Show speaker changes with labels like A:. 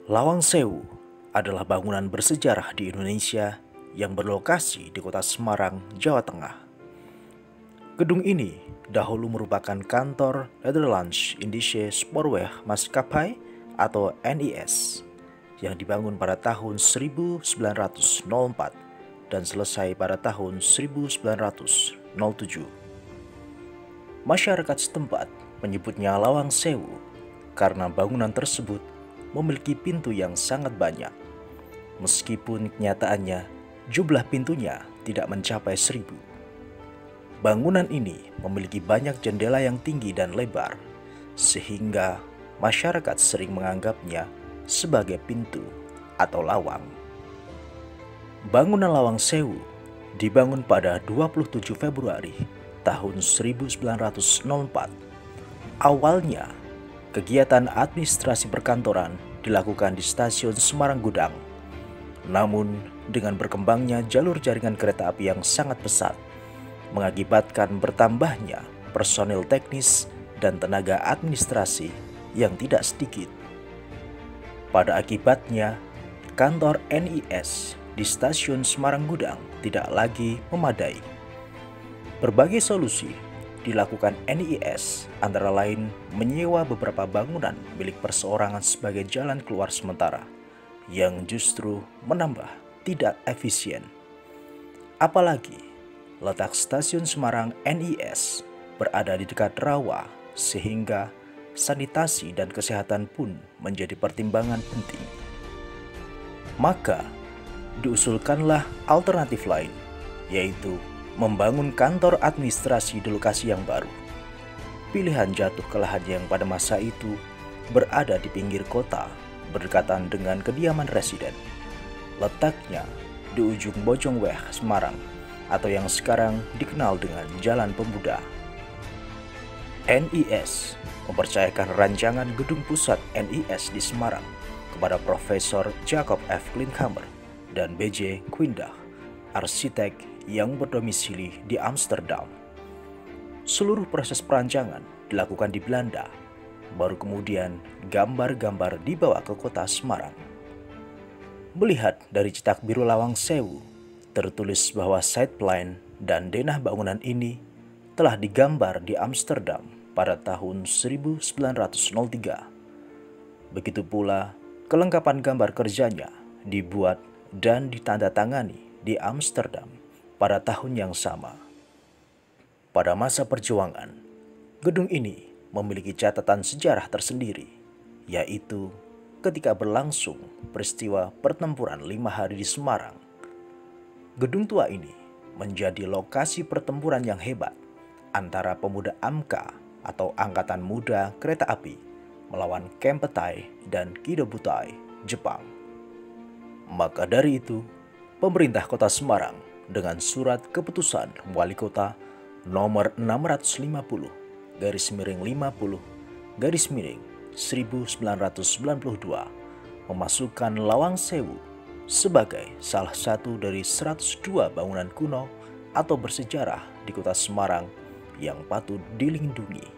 A: Lawang Sewu adalah bangunan bersejarah di Indonesia yang berlokasi di kota Semarang, Jawa Tengah. Gedung ini dahulu merupakan kantor Nederlands Indische Spoorweg Maatschappij atau NIS yang dibangun pada tahun 1904 dan selesai pada tahun 1907. Masyarakat setempat menyebutnya Lawang Sewu karena bangunan tersebut memiliki pintu yang sangat banyak. Meskipun kenyataannya jumlah pintunya tidak mencapai 1000. Bangunan ini memiliki banyak jendela yang tinggi dan lebar, sehingga masyarakat sering menganggapnya sebagai pintu atau lawang. Bangunan Lawang Sewu dibangun pada 27 Februari tahun 1904. Awalnya, kegiatan administrasi perkantoran dilakukan di stasiun Semarang Gudang. Namun, dengan berkembangnya jalur jaringan kereta api yang sangat pesat, mengakibatkan bertambahnya personil teknis dan tenaga administrasi yang tidak sedikit. Pada akibatnya, kantor NIS di stasiun Semarang Gudang tidak lagi memadai. Berbagai solusi dilakukan NIS, antara lain menyewa beberapa bangunan milik perseorangan sebagai jalan keluar sementara, yang justru menambah tidak efisien. Apalagi letak stasiun Semarang NIS berada di dekat rawa, sehingga sanitasi dan kesehatan pun menjadi pertimbangan penting. Maka diusulkanlah alternatif lain, yaitu membangun kantor administrasi di lokasi yang baru. Pilihan jatuh ke lahan yang pada masa itu berada di pinggir kota, berdekatan dengan kediaman residen. Letaknya di ujung Bojongweg, Semarang, atau yang sekarang dikenal dengan Jalan Pemuda. NIS mempercayakan rancangan gedung pusat NIS di Semarang kepada Profesor Jacob F. Klinkhammer dan B.J. Quindag, arsitek yang berdomisili di Amsterdam. Seluruh proses perancangan dilakukan di Belanda, baru kemudian gambar-gambar dibawa ke kota Semarang. Melihat dari cetak biru Lawang Sewu, tertulis bahwa side plan dan denah bangunan ini telah digambar di Amsterdam pada tahun 1903. Begitu pula kelengkapan gambar kerjanya dibuat dan ditandatangani di Amsterdam pada tahun yang sama. Pada masa perjuangan, gedung ini memiliki catatan sejarah tersendiri, yaitu ketika berlangsung peristiwa pertempuran 5 hari di Semarang. Gedung tua ini menjadi lokasi pertempuran yang hebat antara pemuda AMKA atau Angkatan Muda Kereta Api melawan Kempeitai dan Kidobutai, Jepang. Maka dari itu, pemerintah kota Semarang dengan surat keputusan Wali Kota nomor 650/50/1992 memasukkan Lawang Sewu sebagai salah satu dari 102 bangunan kuno atau bersejarah di kota Semarang yang patut dilindungi.